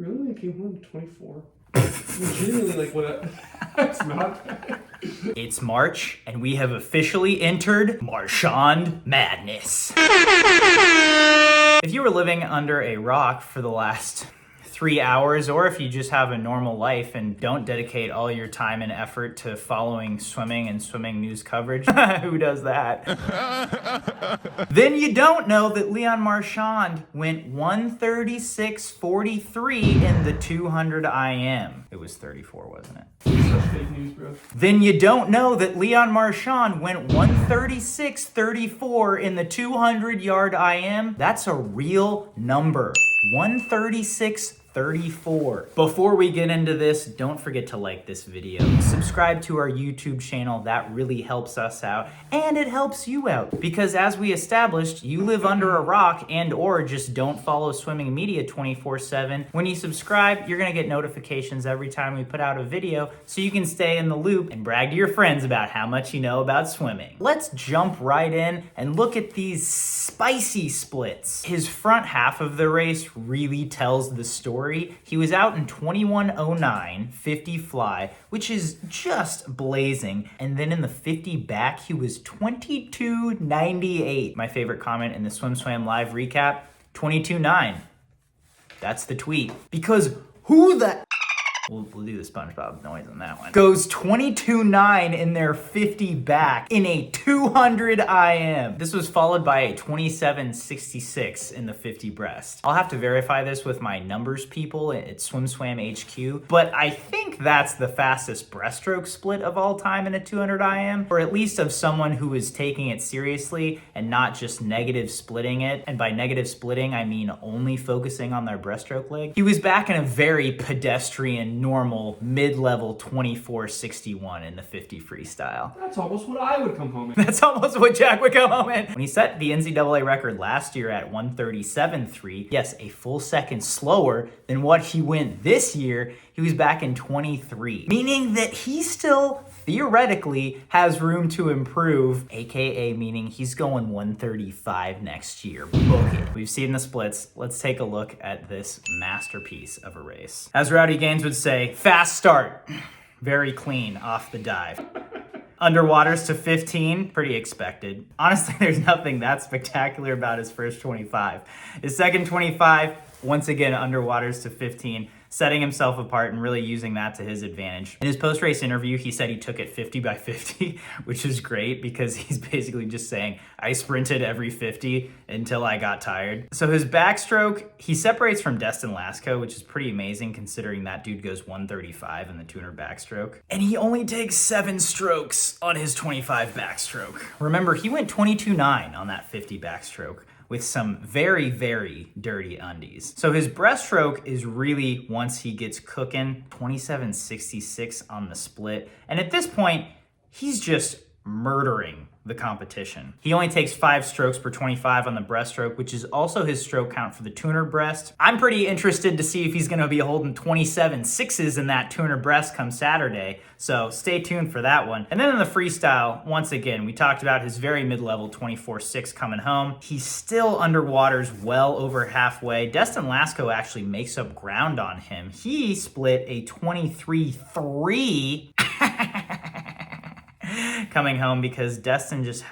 Really? I came home 24. Legitimately, like, what? That's not bad. It's March, and we have officially entered Marchand Madness. If you were living under a rock for the last 3 hours, or if you just have a normal life and don't dedicate all your time and effort to following swimming and swimming news coverage, who does that? Then you don't know that Leon Marchand went 136.43 in the 200 IM. It was 34, wasn't it? Such fake news, bro. Then you don't know that Leon Marchand went 136.34 in the 200-yard IM. That's a real number. 136.34. Before we get into this, don't forget to like this video. Subscribe to our YouTube channel. That really helps us out, and it helps you out. Because as we established, you live under a rock and or just don't follow swimming media 24/7. When you subscribe, you're gonna get notifications every time we put out a video, so you can stay in the loop and brag to your friends about how much you know about swimming. Let's jump right in and look at these spicy splits. His front half of the race really tells the story. He was out in 21:09, 50 fly, which is just blazing. And then in the 50 back, he was 22:98. My favorite comment in the SwimSwam live recap, 22:9. That's the tweet. Because who the... We'll do the SpongeBob noise on that one. Goes 22.9 in their 50 back in a 200 IM. This was followed by a 27.66 in the 50 breast. I'll have to verify this with my numbers people at SwimSwam HQ, but I think that's the fastest breaststroke split of all time in a 200 IM, or at least of someone who is taking it seriously and not just negative splitting it. And by negative splitting, I mean only focusing on their breaststroke leg. He was back in a very pedestrian, normal, mid-level 24.61 in the 50 freestyle. That's almost what I would come home in. That's almost what Jack would come home in. When he set the NCAA record last year at 137.3, yes, a full second slower than what he went this year, he was back in 23. Meaning that he still theoretically has room to improve, AKA meaning he's going 135 next year. Book it. We've seen the splits. Let's take a look at this masterpiece of a race. As Rowdy Gaines would say, fast start, very clean off the dive. Underwaters to 15, pretty expected. Honestly, there's nothing that spectacular about his first 25. His second 25, once again, underwaters to 15, setting himself apart and really using that to his advantage. In his post-race interview, he said he took it 50 by 50, which is great because he's basically just saying, I sprinted every 50 until I got tired. So his backstroke, he separates from Destin Lasco, which is pretty amazing considering that dude goes 135 in the 200 backstroke. And he only takes 7 strokes on his 25 backstroke. Remember, he went 22.9 on that 50 backstroke, with some very, very dirty undies. So his breaststroke is really, once he gets cooking, 27.66 on the split. And at this point, he's just murdering the competition. He only takes 5 strokes per 25 on the breaststroke, which is also his stroke count for the 200 breast. I'm pretty interested to see if he's gonna be holding 27.6s in that 200 breast come Saturday, so stay tuned for that one. And then in the freestyle, once again, we talked about his very mid-level 24.6 coming home. He's still underwaters well over halfway. Destin Lasco actually makes up ground on him. He split a 23.3 coming home because Destin just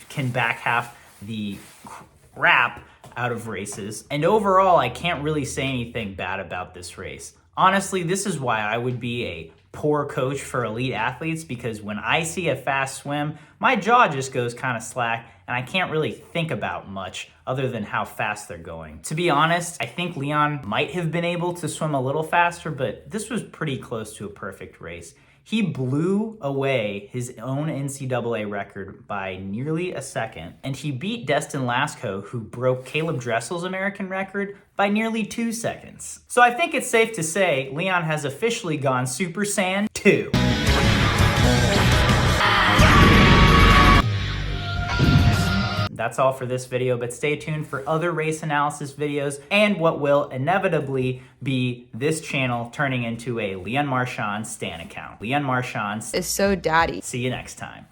can back half the crap out of races. And overall, I can't really say anything bad about this race. Honestly, this is why I would be a poor coach for elite athletes, because when I see a fast swim, my jaw just goes kind of slack and I can't really think about much other than how fast they're going. To be honest, I think Leon might have been able to swim a little faster, but this was pretty close to a perfect race. He blew away his own NCAA record by nearly a second, and he beat Destin Lasco, who broke Caleb Dressel's American record, by nearly 2 seconds. So I think it's safe to say Leon has officially gone Super Saiyan 2. That's all for this video, but stay tuned for other race analysis videos and what will inevitably be this channel turning into a Leon Marchand stan account. Leon Marchand is so daddy. See you next time.